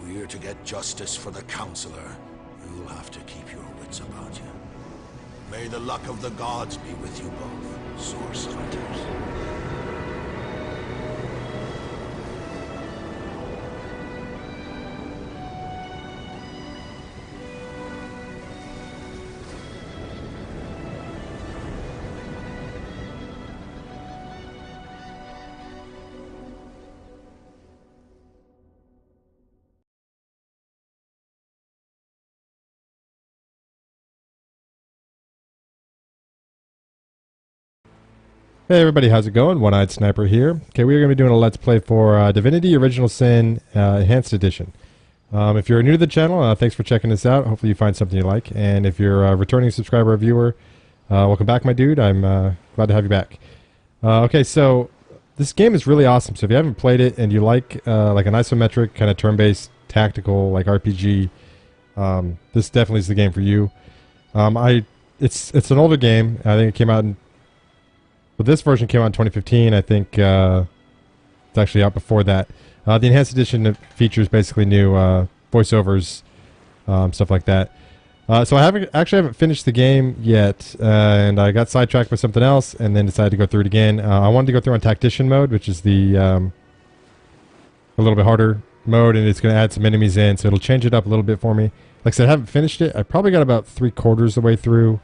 If we're to get justice for the Counselor, you'll have to keep your wits about you. May the luck of the gods be with you both, Source Hunters. Hey everybody, how's it going? One-Eyed Sniper here. Okay, we are going to be doing a Let's Play for Divinity Original Sin Enhanced Edition. If you're new to the channel, thanks for checking this out. Hopefully you find something you like. And if you're a returning subscriber or viewer, welcome back, my dude. I'm glad to have you back. Okay, so this game is really awesome. So if you haven't played it and you like an isometric kind of turn-based tactical like RPG, this definitely is the game for you. It's an older game. I think it came out in... Well, this version came out in 2015. I think it's actually out before that. The Enhanced Edition features basically new voiceovers, stuff like that. So I haven't finished the game yet, and I got sidetracked with something else, and then decided to go through it again. I wanted to go through on Tactician mode, which is the a little bit harder mode, and it's going to add some enemies in, so it'll change it up a little bit for me. Like I said, I haven't finished it. I probably got about 3/4 of the way through.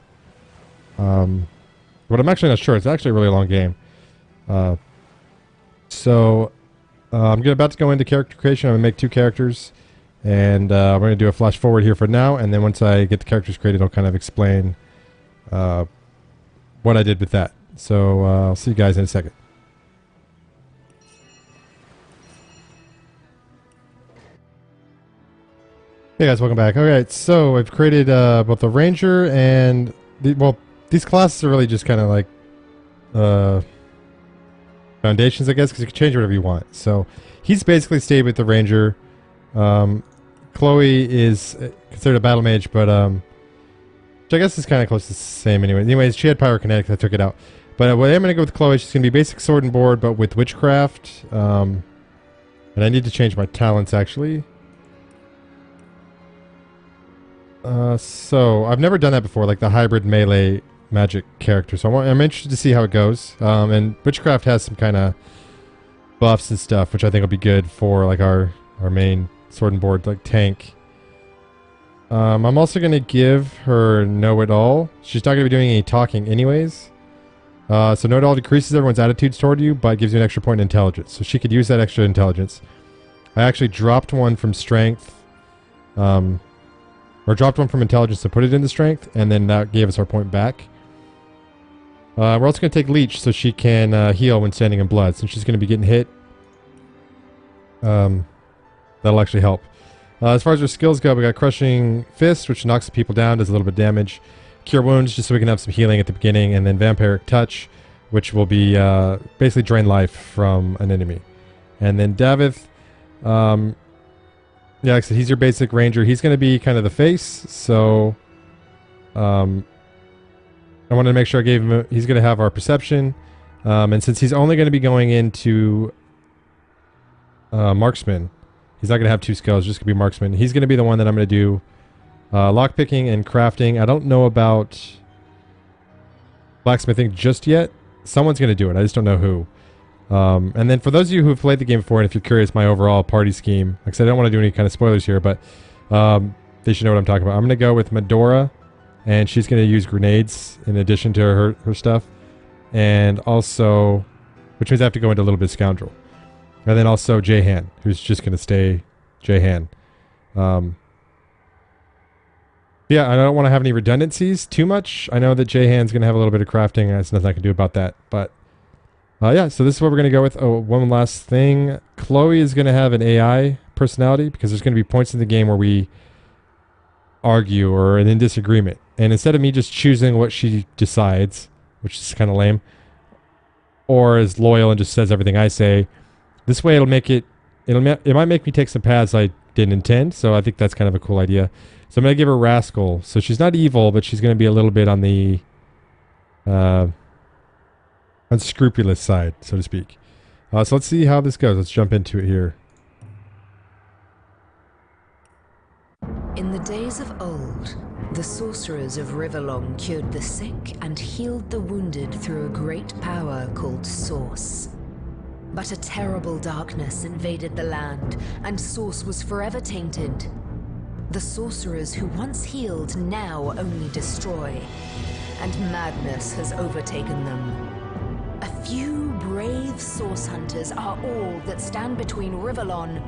But I'm actually not sure. It's actually a really long game. So I'm about to go into character creation. I'm going to make 2 characters. And I'm going to do a flash forward here for now. And then once I get the characters created, I'll kind of explain what I did with that. So I'll see you guys in a second. Hey guys, welcome back. Alright, so I've created both the Ranger and... these classes are really just kind of like foundations, I guess, because you can change whatever you want. So he's basically stayed with the Ranger. Chloe is considered a battle mage, but which I guess is kind of close to the same anyway. Anyways, she had pyrokinetics. I took it out. But what I'm going to go with Chloe, she's going to be basic sword and board, but with witchcraft. And I need to change my talents, actually. So I've never done that before, like the hybrid melee magic character. So I'm interested to see how it goes. And witchcraft has some kind of buffs and stuff, which I think will be good for like our main sword and board like tank. I'm also going to give her know-it-all. She's not going to be doing any talking anyways. So know-it-all decreases everyone's attitudes toward you, but gives you an extra point in intelligence. So she could use that extra intelligence. I actually dropped one from strength. Or dropped one from intelligence to put it into strength, and then that gave us our point back. We're also going to take leech so she can heal when standing in blood. Since she's going to be getting hit, that'll actually help. As far as her skills go, we got crushing fist, which knocks people down, does a little bit of damage. Cure wounds, just so we can have some healing at the beginning, and then vampiric touch, which will be basically drain life from an enemy. And then Davith, yeah, like I said, he's your basic ranger. He's going to be kind of the face, so I wanted to make sure I gave him... he's going to have our perception, and since he's only going to be going into marksman, he's not going to have 2 skills, just going to be marksman. He's going to be the one that I'm going to do lockpicking and crafting. I don't know about blacksmithing just yet. Someone's going to do it. I just don't know who. And then for those of you who have played the game before, and if you're curious, my overall party scheme, like I said, I don't want to do any kind of spoilers here, but they should know what I'm talking about. I'm going to go with Medora, and she's going to use grenades in addition to her stuff. And also, which means I have to go into a little bit of Scoundrel. And then also Jahan, who's just going to stay Jahan. Yeah, I don't want to have any redundancies too much. I know that Jahan's going to have a little bit of crafting, and there's nothing I can do about that, but... yeah, so this is what we're going to go with. Oh, one last thing. Chloe is going to have an AI personality because there's going to be points in the game where we argue or are in disagreement. And instead of me just choosing what she decides, which is kind of lame, or is loyal and just says everything I say, this way it might make me take some paths I didn't intend. So I think that's kind of a cool idea. So I'm going to give her Rascal. So she's not evil, but she's going to be a little bit on the... unscrupulous side, so to speak. So let's see how this goes. Let's jump into it here. In the days of old, the sorcerers of Riverlong cured the sick and healed the wounded through a great power called Source. But a terrible darkness invaded the land, and Source was forever tainted. The sorcerers who once healed now only destroy, and madness has overtaken them. A few brave Source hunters are all that stand between Riverlon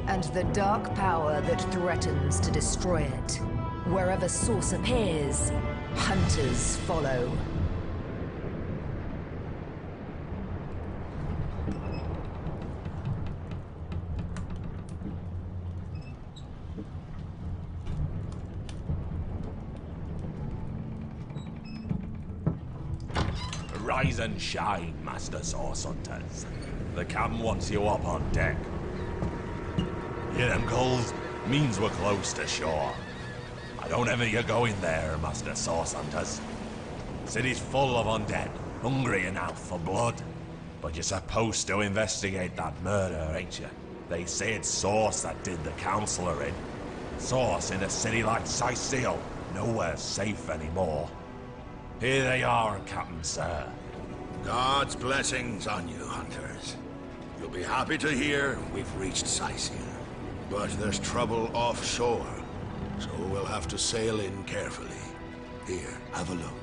and the dark power that threatens to destroy it. Wherever Source appears, hunters follow. Rise and shine, Master Source Hunters. The captain wants you up on deck. Hear them calls? Means we're close to shore. I don't ever you go in there, Master Source Hunters. City's full of undead, hungry enough for blood. But you're supposed to investigate that murder, ain't you? They say it's Source that did the Counselor in. Source in a city like Sicil, nowhere safe anymore. Here they are, Captain Sir. God's blessings on you, hunters. You'll be happy to hear we've reached Sicil. But there's trouble offshore, so we'll have to sail in carefully. Here, have a look.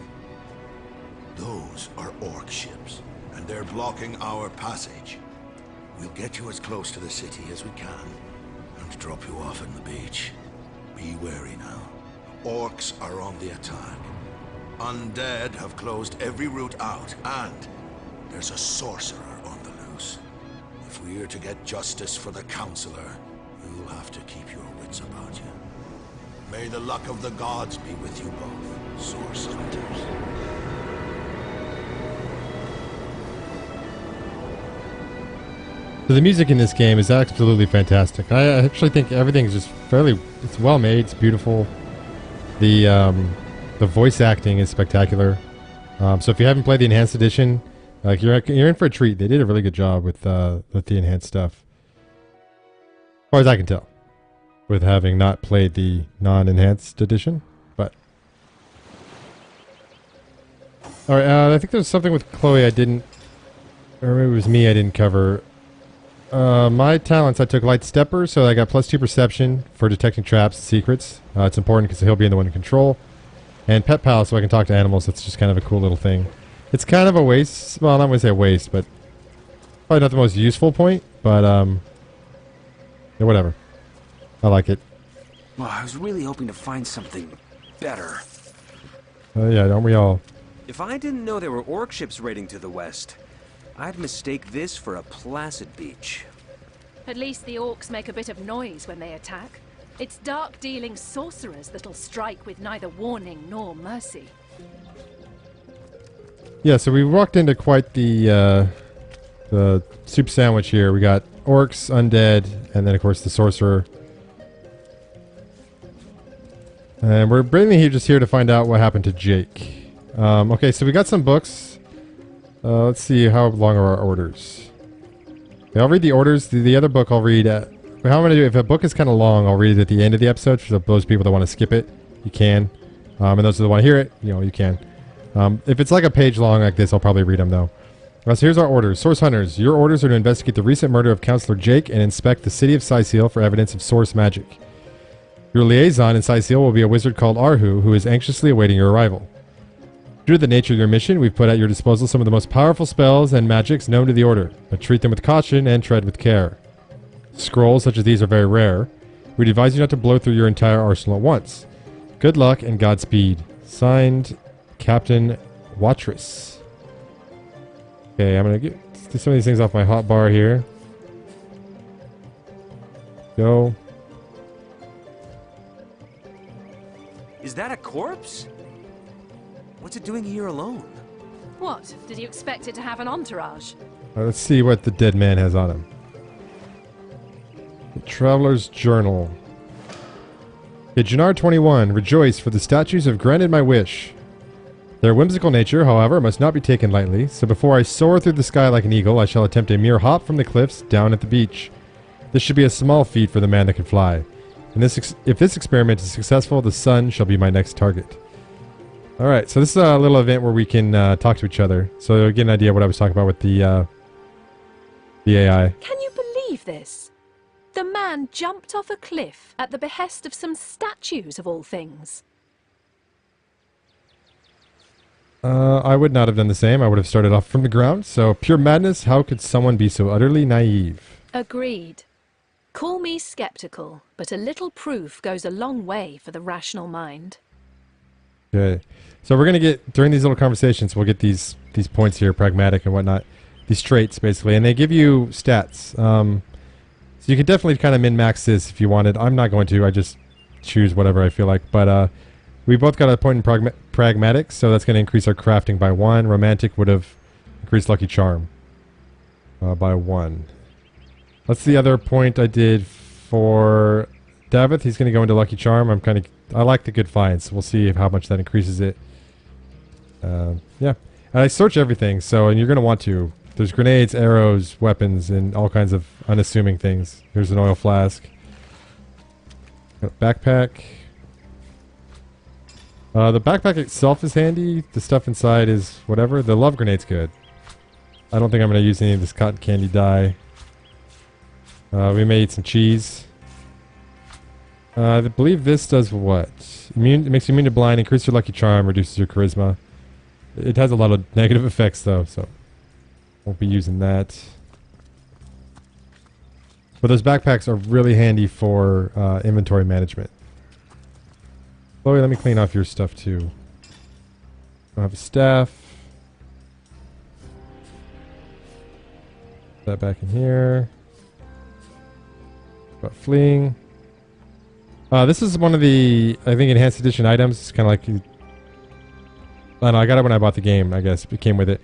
Those are orc ships, and they're blocking our passage. We'll get you as close to the city as we can, and drop you off on the beach. Be wary now. Orcs are on the attack. Undead have closed every route out, and there's a sorcerer on the loose. If we're to get justice for the Counselor, you'll have to keep your wits about you. May the luck of the gods be with you both, Source Hunters. So the music in this game is absolutely fantastic. I actually think everything is just it's well made, it's beautiful. The voice acting is spectacular. So if you haven't played the Enhanced Edition, like you're in for a treat. They did a really good job with the enhanced stuff. As far as I can tell, with having not played the non-enhanced edition. But all right, I think there's something with Chloe I didn't, or maybe it was me I didn't cover. My talents, I took Light Stepper, so I got +2 perception for detecting traps and secrets. It's important because he'll be in the one in control. And Pet Pal, so I can talk to animals. That's just kind of a cool little thing. It's kind of a waste. Well, I'm not going to say a waste, but probably not the most useful point. But yeah, whatever. I like it. Well, I was really hoping to find something better. Yeah, don't we all? If I didn't know there were orc ships raiding to the west, I'd mistake this for a placid beach. At least the orcs make a bit of noise when they attack. It's dark-dealing sorcerers that'll strike with neither warning nor mercy. Yeah, so we walked into quite the soup sandwich here. We got orcs, undead, and then of course the sorcerer. And we're bringing here just here to find out what happened to Jake. Okay, so we got some books. Let's see how long are our orders. Okay, I'll read the orders. The other book I'll read at... How I'm going to do, if a book is kind of long, I'll read it at the end of the episode. For those people that want to skip it, you can. And those that want to hear it, you can. If it's like a page long like this, I'll probably read them though. So here's our orders. Source Hunters, your orders are to investigate the recent murder of Counselor Jake and inspect the city of Sicil for evidence of source magic. Your liaison in Sicil will be a wizard called Arhu, who is anxiously awaiting your arrival. Due to the nature of your mission, we've put at your disposal some of the most powerful spells and magics known to the Order, but treat them with caution and tread with care. Scrolls such as these are very rare. We'd advise you not to blow through your entire arsenal at once. Good luck and Godspeed. Signed, Captain Watris. Okay, I'm going to do some of these things off my hotbar here. Go. Is that a corpse? What's it doing here alone? What? Did you expect it to have an entourage? Let's see what the dead man has on him. The Traveler's Journal. Okay, Jannar 21. Rejoice, for the statues have granted my wish. Their whimsical nature, however, must not be taken lightly, so before I soar through the sky like an eagle, I shall attempt a mere hop from the cliffs down at the beach. This should be a small feat for the man that can fly. And if this experiment is successful, the sun shall be my next target. Alright, so this is a little event where we can talk to each other. So you'll get an idea of what I was talking about with the AI. Can you believe this? The man jumped off a cliff at the behest of some statues of all things. I would not have done the same. I would have started off from the ground. So pure madness, how could someone be so utterly naive? Agreed. Call me skeptical, but a little proof goes a long way for the rational mind. Okay. So we're going to get, during these little conversations, we'll get these points here, pragmatic and whatnot. These traits, basically. And they give you stats. So you can definitely kind of min-max this if you wanted. I'm not going to. I just choose whatever I feel like. But we both got a point in pragmatic, so that's going to increase our crafting by 1. Romantic would have increased lucky charm by 1. That's the other point I did for Davith. He's going to go into lucky charm. I like the good finds. We'll see how much that increases it. Yeah. And I search everything, and you're going to want to. There's grenades, arrows, weapons, and all kinds of unassuming things. Here's an oil flask. Got a backpack. The backpack itself is handy. The stuff inside is whatever. The love grenade's good. I don't think I'm going to use any of this cotton candy dye. We may eat some cheese. I believe this does what? It makes you immune to blind, increases your lucky charm, reduces your charisma. It has a lot of negative effects though, so won't be using that. But those backpacks are really handy for inventory management. Chloe, let me clean off your stuff too. I have a staff. Put that back in here. About fleeing. This is one of the, I think, enhanced edition items. It's kind of like, I don't know, I got it when I bought the game, I guess. It came with it.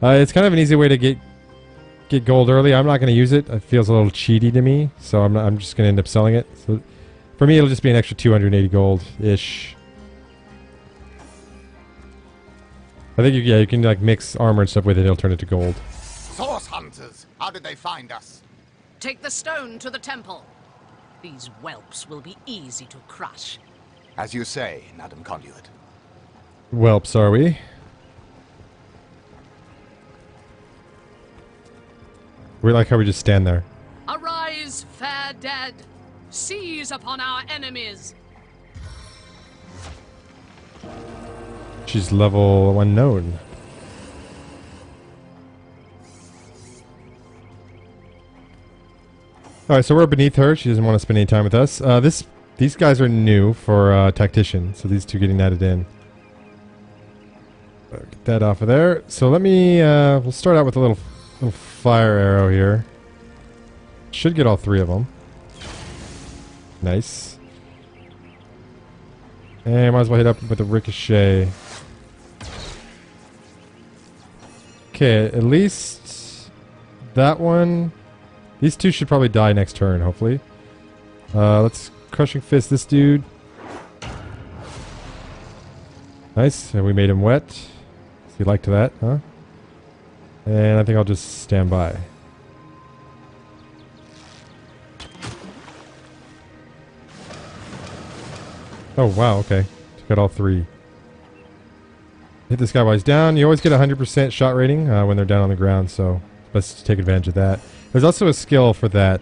It's kind of an easy way to get gold early. I'm not going to use it. It feels a little cheaty to me, so I'm just going to end up selling it. So for me, it'll just be an extra 280 gold-ish. I think, you can like mix armor and stuff with it. It'll turn it to gold. Source hunters, how did they find us? Take the stone to the temple. These whelps will be easy to crush. As you say, Madam Conduit. Whelps, are we? We like how we just stand there. Arise, fair dead. Seize upon our enemies. She's level unknown. Alright, so we're beneath her. She doesn't want to spend any time with us. These guys are new for Tactician, so these two getting added in. Get that off of there. So let me, we'll start out with a little fire arrow here. Should get all 3 of them. Nice. And might as well hit up with a ricochet. Okay, at least that one. These two should probably die next turn, hopefully. Let's Crushing Fist this dude. Nice, and we made him wet. So he liked that, huh? And I think I'll just stand by. Oh, wow, okay. Took out all 3. Hit this guy while he's down. You always get a 100% shot rating when they're down on the ground, so let's take advantage of that. There's also a skill for that,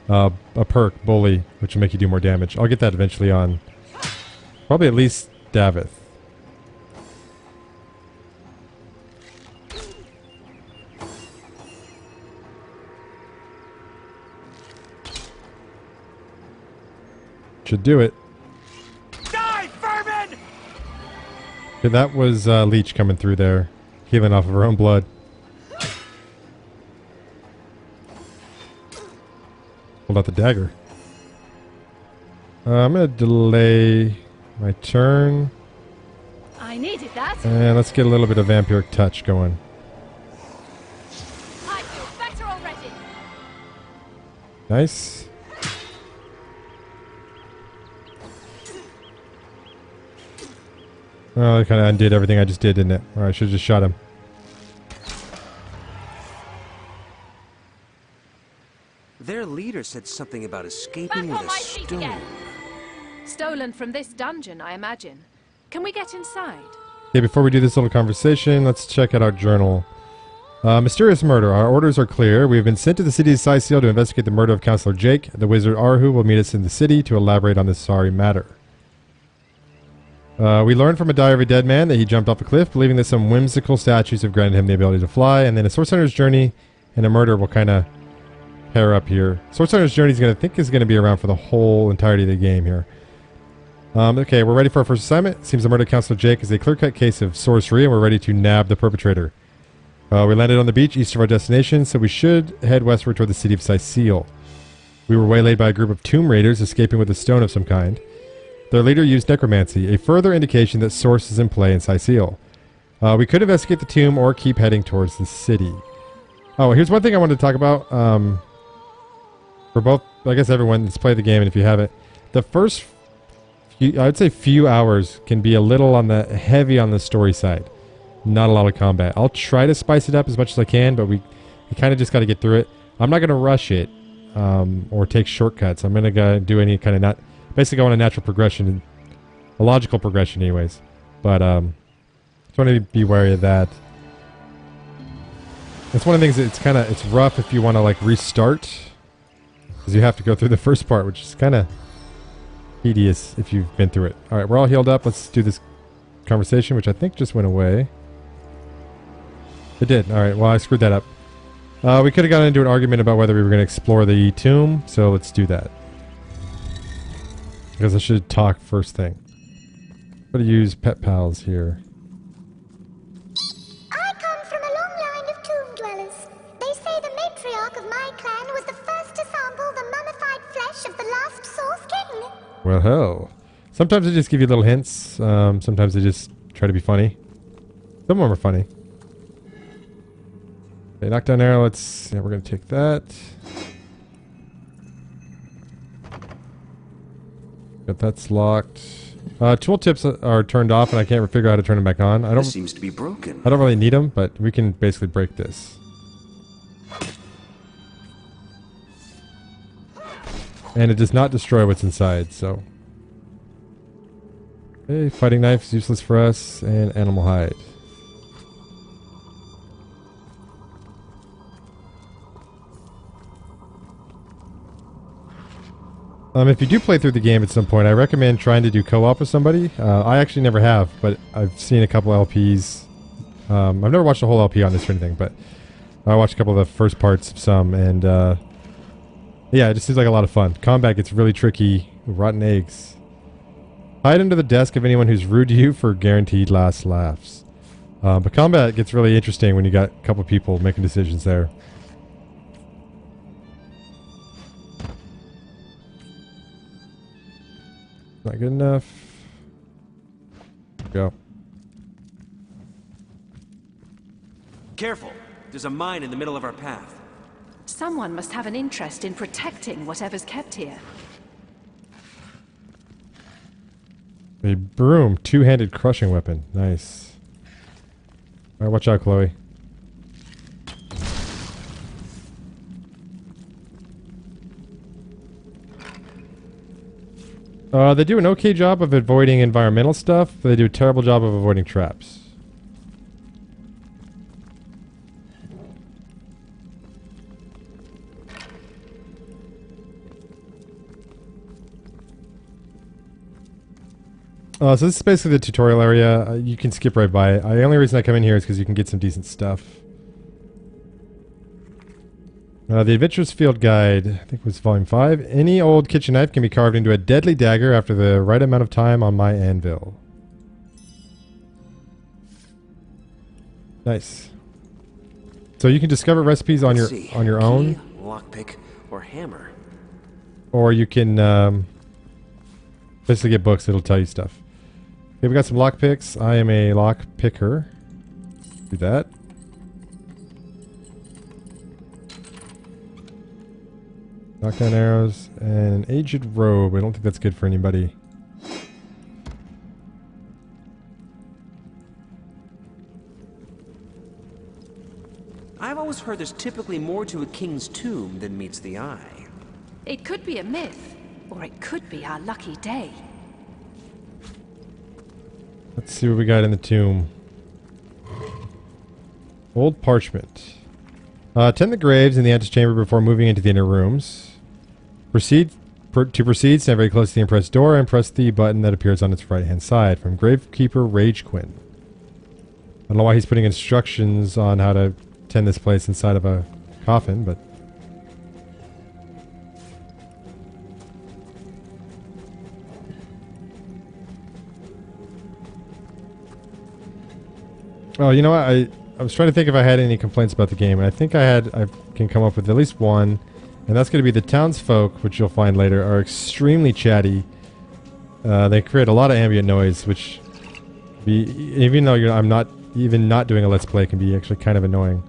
a perk, Bully, which will make you do more damage. I'll get that eventually on probably at least Davith. Should do it. Die, vermin! Okay, that was Leech coming through there, healing off of her own blood. Pulled out the dagger. I'm going to delay my turn. I needed that. And let's get a little bit of vampiric touch going. I feel better already. Nice. Oh, it kind of undid everything I just did, didn't it? Or I should have just shot him. Their leader said something about escaping with a stone. stolen from this dungeon, I imagine. Can we get inside? Okay, before we do this little conversation, let's check out our journal. Mysterious murder. Our orders are clear. We have been sent to the city of Cyseal to investigate the murder of Councillor Jake. The wizard Arhu will meet us in the city to elaborate on this sorry matter. We learned from a diary of a dead man that he jumped off a cliff, believing that some whimsical statues have granted him the ability to fly, and then a Source Hunter's journey and a murder will kind of pair up here. Source Hunter's journey is going to be around for the whole entirety of the game here. Okay, we're ready for our first assignment. Seems the murder of Councillor Jake is a clear-cut case of sorcery, and we're ready to nab the perpetrator. We landed on the beach east of our destination, so we should head westward toward the city of Cyseal. We were waylaid by a group of tomb raiders escaping with a stone of some kind. Their leader used necromancy, a further indication that Source is in play in Cyseal. We could investigate the tomb or keep heading towards the city. Oh, here's one thing I wanted to talk about. For both, I guess everyone that's played the game, and if you haven't, the first few hours can be a little on the heavy on the story side. Not a lot of combat. I'll try to spice it up as much as I can, but we kind of just got to get through it. I'm not going to rush it or take shortcuts. I'm going to do any kind of basically go on a natural progression, a logical progression anyways. But just want to be wary of that. That's one of the things that it's rough if you want to like restart, because you have to go through the first part, which is kind of tedious if you've been through it. All right, we're all healed up. Let's do this conversation, which I think just went away. It did. All right. Well, I screwed that up. We could have gotten into an argument about whether we were going to explore the tomb, so let's do that. Because I should talk first thing. I'm going to use pet pals here. I come from a long line of tomb dwellers. They say the matriarch of my clan was the first to sample the mummified flesh of the last Source King. Well, hell. Sometimes they just give you little hints. Sometimes they just try to be funny. Some of them are funny. Okay, knockdown arrow. We're going to take that. But that's locked. Tooltips are turned off, and I can't figure out how to turn them back on. This seems to be broken. I don't really need them, but we can basically break this. And it does not destroy what's inside, so... Okay, fighting knife is useless for us, and animal hide. If you do play through the game at some point, I recommend trying to do co-op with somebody. I actually never have, but I've seen a couple LPs. I've never watched a whole LP on this or anything, but I watched a couple of the first parts of some, and yeah, it just seems like a lot of fun. Combat gets really tricky. Rotten eggs. Hide under the desk of anyone who's rude to you for guaranteed last laughs. But combat gets really interesting when you got a couple people making decisions there. Not good enough. Go. Careful! There's a mine in the middle of our path. Someone must have an interest in protecting whatever's kept here. A broom. Two-handed crushing weapon. Nice. Alright, watch out, Chloe. They do an okay job of avoiding environmental stuff, but they do a terrible job of avoiding traps. So this is basically the tutorial area. You can skip right by it. The only reason I come in here is because you can get some decent stuff. The Adventurer's Field Guide, I think it was Volume 5. Any old kitchen knife can be carved into a deadly dagger after the right amount of time on my anvil. Nice. So you can discover recipes on your own. Lockpick or hammer. Or you can basically get books that'll tell you stuff. Okay, we got some lockpicks. I am a lockpicker. Do that. Knockdown arrows and an aged robe. I don't think that's good for anybody. I've always heard there's typically more to a king's tomb than meets the eye. It could be a myth, or it could be our lucky day. Let's see what we got in the tomb. Old parchment. Tend the graves in the antechamber before moving into the inner rooms. To proceed, stand very close to the impressed door and press the button that appears on its right-hand side. From Gravekeeper Ragequin. I don't know why he's putting instructions on how to tend this place inside of a coffin, but... Oh, you know what? I was trying to think if I had any complaints about the game, and I think I can come up with at least one, and that's going to be the townsfolk, which you'll find later, are extremely chatty. They create a lot of ambient noise, which, even though I'm not doing a let's play, can be actually kind of annoying.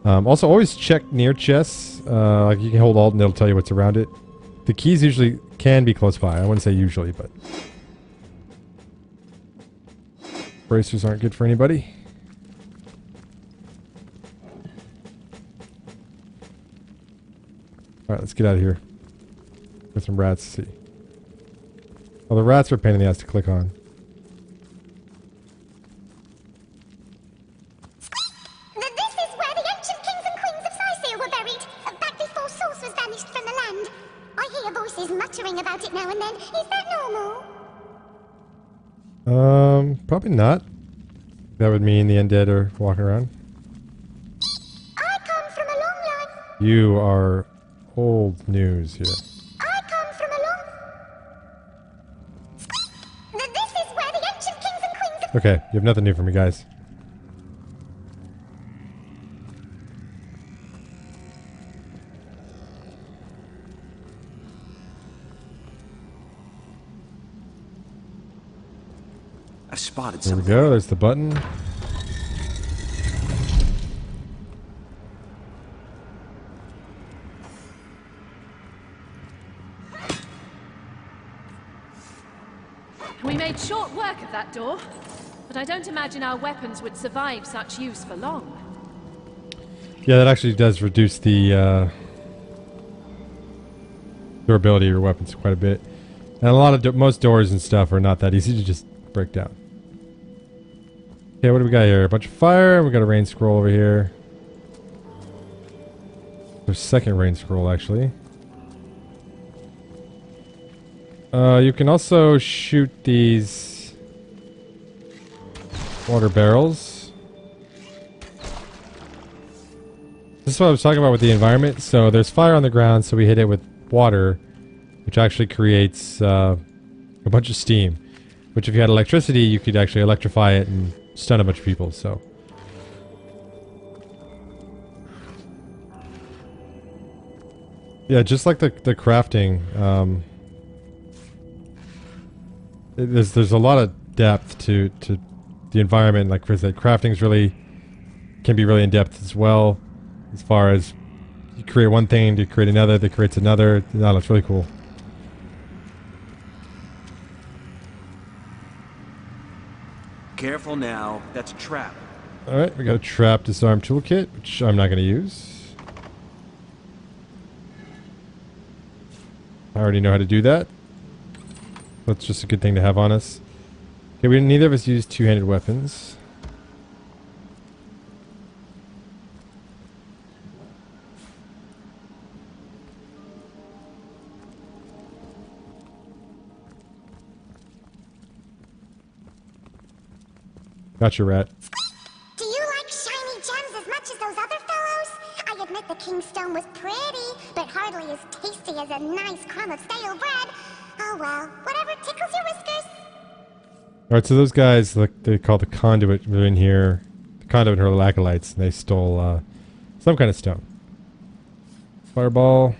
Also, always check near chests. Like you can hold Alt and it'll tell you what's around it. The keys usually can be close by. I wouldn't say usually, but bracers aren't good for anybody. Alright, let's get out of here. There's some rats to see. Oh, the rats are a pain in the ass to click on. This is where the ancient kings and queens of Sicil were buried, back before Source was banished from the land. I hear voices muttering about it now and then. Is that normal? Probably not. That would mean the undead are walking around. I come from a long line. You are old news here. I come from a long... This is where the ancient kings and queens of... Okay, you have nothing new for me, guys. I spotted There we something. go, there's the button. We made short work of that door, but I don't imagine our weapons would survive such use for long. Yeah, that actually does reduce the durability of your weapons quite a bit. And a lot of most doors and stuff are not that easy to just break down. Okay, what do we got here? A bunch of fire. We got a rain scroll over here. There's a second rain scroll, actually. You can also shoot these water barrels. This is what I was talking about with the environment. So there's fire on the ground, so we hit it with water, which actually creates a bunch of steam. Which if you had electricity, you could actually electrify it and stun a bunch of people, so... Yeah, just like the crafting, there's a lot of depth to the environment. Like Chris said, crafting's can be really in depth as well, as far as you create one thing to create another that creates another. No, that's really cool. Careful now, that's a trap. Alright, we got a trap disarm toolkit, which I'm not going to use. I already know how to do that. That's just a good thing to have on us. Okay, neither of us use two-handed weapons. Gotcha, rat. Do you like shiny gems as much as those other fellows? I admit the king's stone was pretty, but hardly as tasty as a nice crumb of stale bread. Oh well, whatever tickles your whiskers. Alright, so those guys, like they call the conduit, they're in here. The conduit and her acolytes, and they stole some kind of stone. Fireball.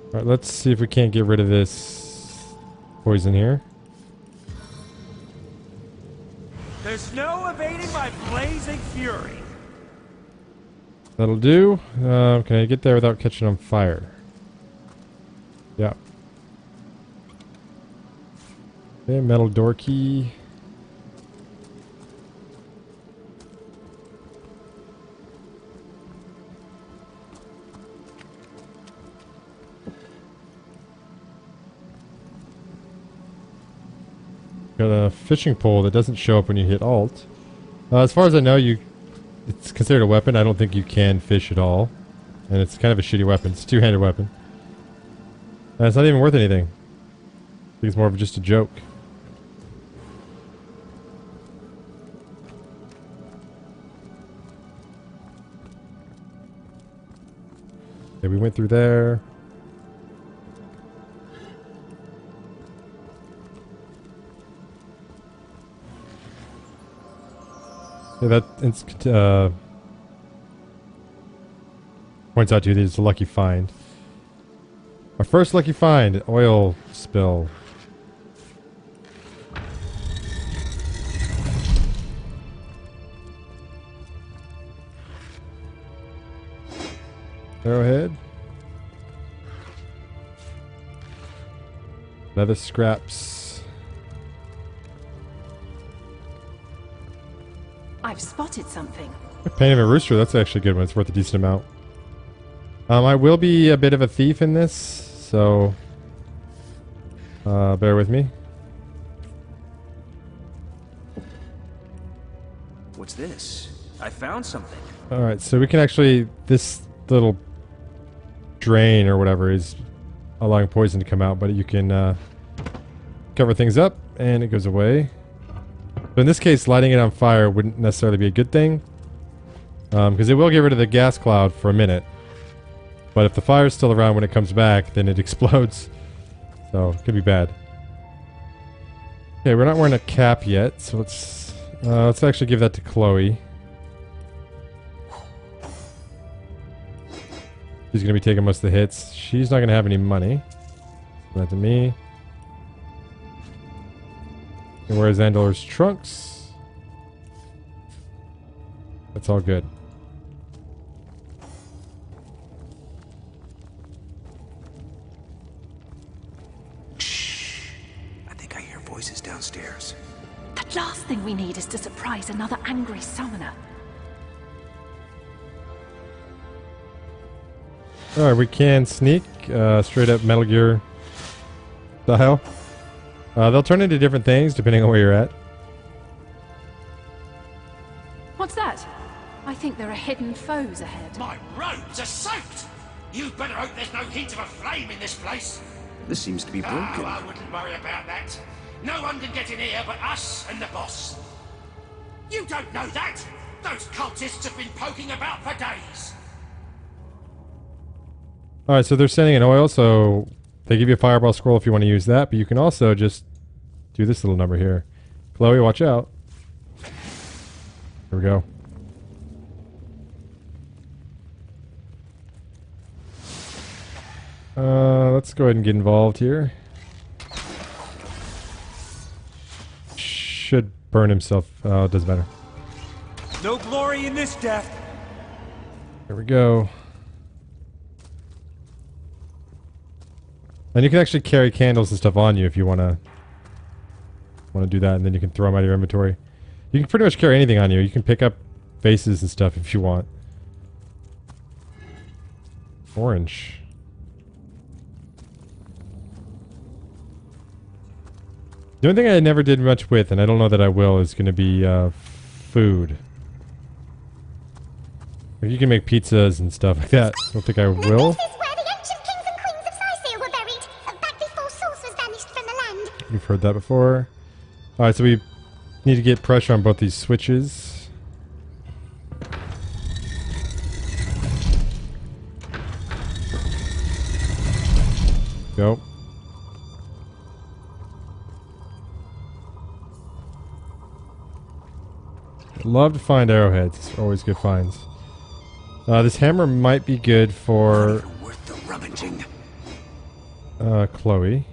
Alright, let's see if we can't get rid of this poison here. There's no evading my blazing fury. That'll do. Can I get there without catching on fire? Yeah. Okay, metal door key. Got a fishing pole that doesn't show up when you hit Alt. As far as I know, it's considered a weapon. I don't think you can fish at all. And it's kind of a shitty weapon. It's a two-handed weapon. And it's not even worth anything. I think it's more of just a joke. Okay, we went through there. Yeah, that points out to you that it's a lucky find. Our first lucky find, oil spill. Arrowhead. Leather scraps. I've spotted something. Pain of a Rooster, that's actually a good one. It's worth a decent amount. I will be a bit of a thief in this, so bear with me. What's this? I found something. Alright, so we can actually... This little drain or whatever is allowing poison to come out, but you can cover things up and it goes away. But in this case, lighting it on fire wouldn't necessarily be a good thing. Because it will get rid of the gas cloud for a minute. But if the fire's still around when it comes back, then it explodes. So, it could be bad. Okay, we're not wearing a cap yet, so let's actually give that to Chloe. She's going to be taking most of the hits. She's not going to have any money. Send that to me. And where's Andor's trunks? That's all good. Shh. I think I hear voices downstairs. The last thing we need is to surprise another angry summoner. Alright, we can sneak. Straight up Metal Gear style. They'll turn into different things depending on where you're at. What's that? I think there are hidden foes ahead. My robes are soaked! You'd better hope there's no hint of a flame in this place. This seems to be broken. Oh, I wouldn't worry about that. No one can get in here but us and the boss. You don't know that! Those cultists have been poking about for days. Alright, so they're sending an oil, so they give you a fireball scroll if you want to use that, but you can also just do this little number here. Chloe, watch out. Here we go. Let's go ahead and get involved here. Should burn himself. It doesn't matter. No glory in this death. Here we go. And you can actually carry candles and stuff on you if you want to do that, and then you can throw them out of your inventory. You can pretty much carry anything on you. You can pick up vases and stuff if you want. Orange. The only thing I never did much with, and I don't know that I will, is going to be food. Like you can make pizzas and stuff like that. I don't think I will. This is where the ancient kings and queens of Sicil were buried, back before Source was banished from the land. You've heard that before. Alright, so we need to get pressure on both these switches. Go. Love to find arrowheads. It's always good finds. This hammer might be good for Worth the rummaging. Chloe.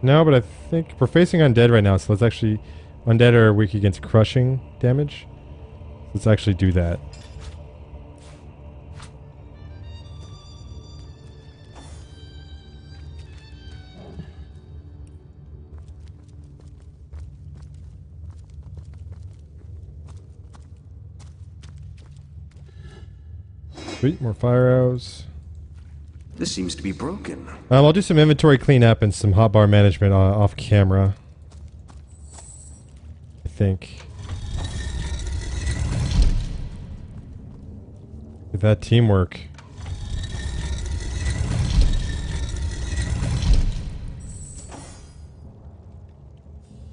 No, but I think we're facing undead right now, so let's actually... Undead are weak against crushing damage. Let's actually do that. Sweet, more fire arrows. This seems to be broken. I'll do some inventory cleanup and some hotbar management off camera. I think. With that teamwork.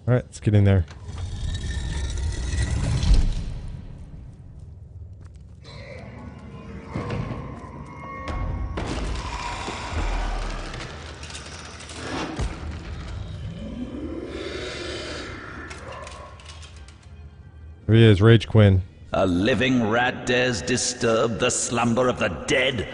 Alright, let's get in there. Here he is, Rage Quinn. A living rat dares disturb the slumber of the dead?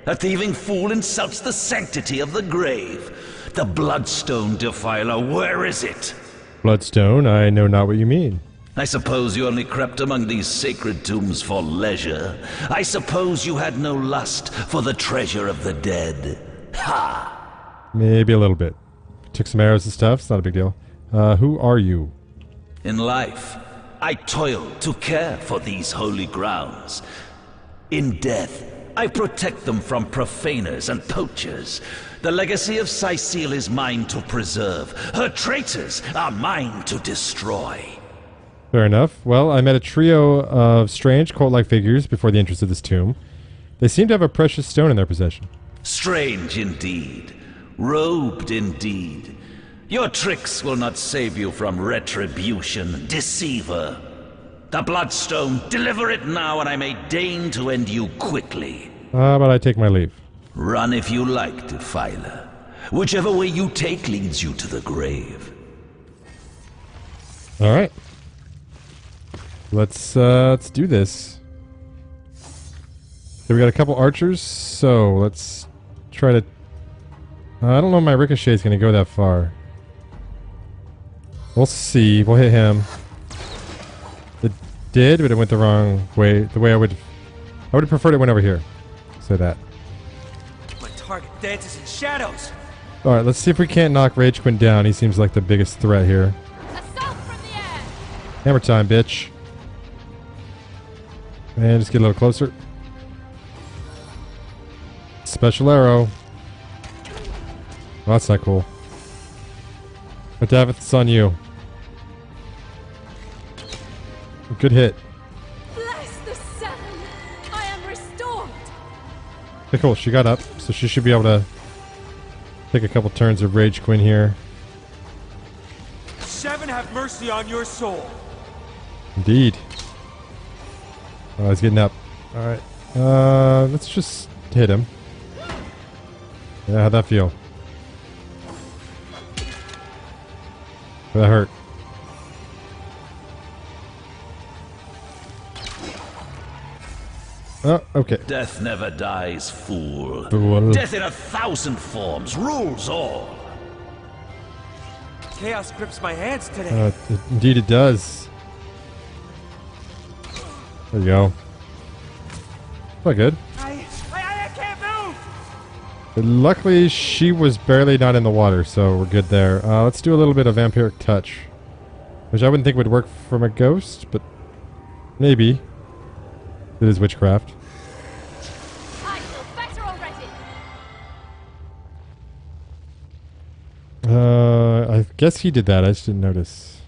A thieving fool insults the sanctity of the grave. The Bloodstone Defiler, where is it? Bloodstone, I know not what you mean. I suppose you only crept among these sacred tombs for leisure. I suppose you had no lust for the treasure of the dead. Ha! Maybe a little bit. Took some arrows and stuff, it's not a big deal. Who are you? In life, I toil to care for these holy grounds. In death, I protect them from profaners and poachers. The legacy of Cecile is mine to preserve. Her traitors are mine to destroy. Fair enough. Well, I met a trio of strange cult-like figures before the entrance of this tomb. They seem to have a precious stone in their possession. Strange indeed. Robed indeed. Your tricks will not save you from retribution, deceiver. The Bloodstone, deliver it now and I may deign to end you quickly. How about I take my leave? Run if you like, Defiler. Whichever way you take leads you to the grave. Alright. Let's do this. So we got a couple archers, so let's try to... I don't know if my ricochet is going to go that far. We'll see. We'll hit him. It did, but it went the wrong way. The way I would have preferred it went over here. Say that. My target dances in shadows. Alright, let's see if we can't knock Rage Quinn down. He seems like the biggest threat here. Assault from the air. Hammer time, bitch. And just get a little closer. Special arrow. Well, that's not cool. But Davith, it's on you. Good hit. Bless the seven. I am restored. Okay, cool. She got up, so she should be able to take a couple turns of Rage Quinn here. Seven have mercy on your soul. Indeed. Oh, he's getting up. Alright. Let's just hit him. Yeah, how'd that feel? That hurt. Oh, okay. Death never dies, fool. Fool. Death in 1,000 forms rules all. Chaos grips my hands today. Indeed it does. There you go. Quite good. I can't move! But luckily, she was barely not in the water, so we're good there. Let's do a little bit of Vampiric Touch. Which I wouldn't think would work from a ghost, but maybe. It is witchcraft. I feel better already. I guess he did that. I just didn't notice.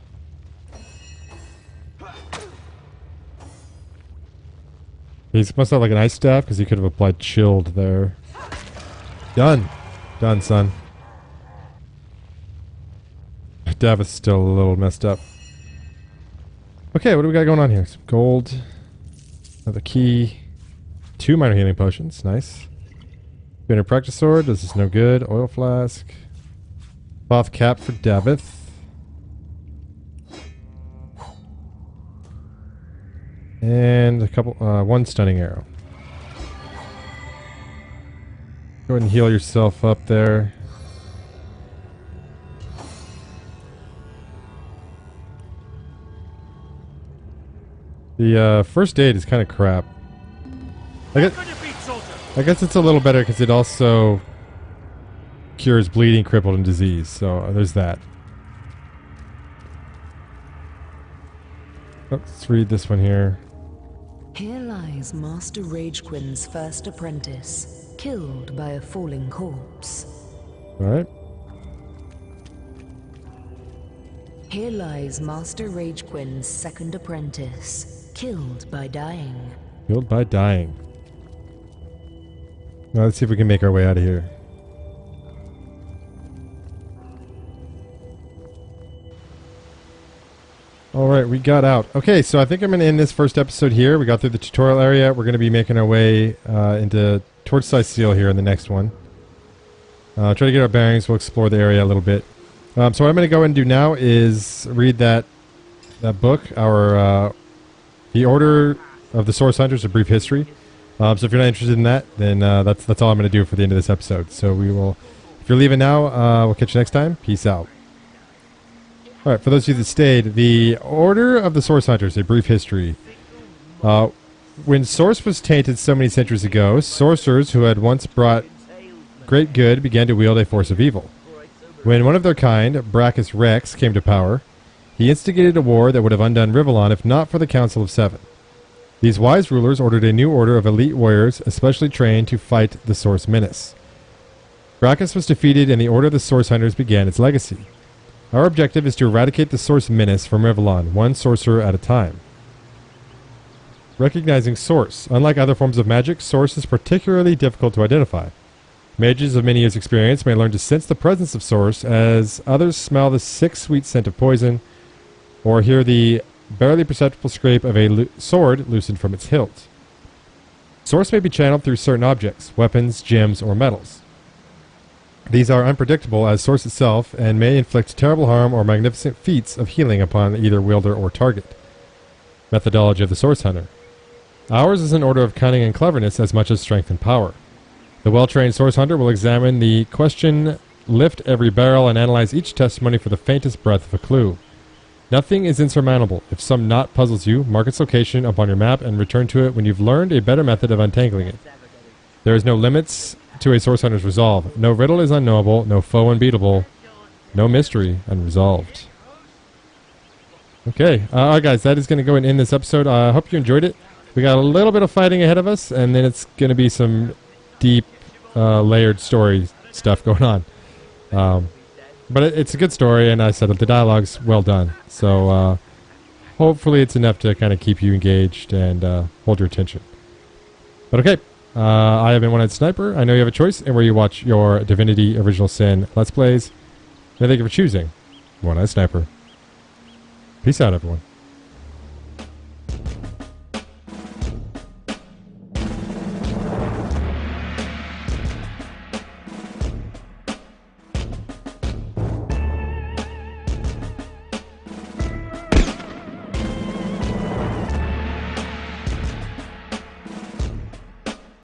He must have like an ice staff because he could have applied chilled there. Done. Done, son. Davith's still a little messed up. Okay, what do we got going on here? Some gold. Another key. 2 minor healing potions. Nice. Spinner practice sword. This is no good. Oil flask. Cloth cap for Davith. And a couple, one stunning arrow. Go ahead and heal yourself up there. The first aid is kind of crap. I guess it's a little better because it also cures bleeding, crippled, and disease. So there's that. Let's read this one here. Here lies Master Ragequin's first apprentice, killed by a falling corpse. Alright. Here lies Master Ragequin's second apprentice, killed by dying. Killed by dying. Now let's see if we can make our way out of here. Alright, we got out. Okay, so I think I'm going to end this first episode here. We got through the tutorial area. We're going to be making our way towards Cyseal here in the next one. Try to get our bearings. We'll explore the area a little bit. So what I'm going to go and do now is read that book, The Order of the Source Hunters, A Brief History. So if you're not interested in that, then that's all I'm going to do for the end of this episode. So we will, if you're leaving now, we'll catch you next time. Peace out. All right, for those of you that stayed, The Order of the Source Hunters, A Brief History. When Source was tainted so many centuries ago, sorcerers who had once brought great good began to wield a force of evil. When one of their kind, Brachus Rex, came to power, he instigated a war that would have undone Rivellon if not for the Council of Seven. These wise rulers ordered a new order of elite warriors especially trained to fight the Source Menace. Brachus was defeated and the Order of the Source Hunters began its legacy. Our objective is to eradicate the Source Menace from Rivellon, one sorcerer at a time. Recognizing Source. Unlike other forms of magic, Source is particularly difficult to identify. Mages of many years' experience may learn to sense the presence of Source, as others smell the sick, sweet scent of poison, or hear the barely perceptible scrape of a sword loosened from its hilt. Source may be channeled through certain objects, weapons, gems, or metals. These are unpredictable as Source itself, and may inflict terrible harm or magnificent feats of healing upon either wielder or target. Methodology of the Source Hunter. Ours is an order of cunning and cleverness as much as strength and power. The well-trained Source Hunter will examine the question, lift every barrel, and analyze each testimony for the faintest breath of a clue. Nothing is insurmountable. If some knot puzzles you, mark its location upon your map and return to it when you've learned a better method of untangling it. There is no limits to a Source Hunter's resolve. No riddle is unknowable, no foe unbeatable, no mystery unresolved. Okay, alright guys, that is going to go and end this episode. I hope you enjoyed it. We got a little bit of fighting ahead of us, and then it's going to be some deep, layered story stuff going on. But it's a good story, and I said the dialogue's well done. So hopefully it's enough to kind of keep you engaged and hold your attention. But okay, I have been One-Eyed Sniper. I know you have a choice in where you watch your Divinity Original Sin Let's Plays. And thank you for choosing One-Eyed Sniper. Peace out, everyone.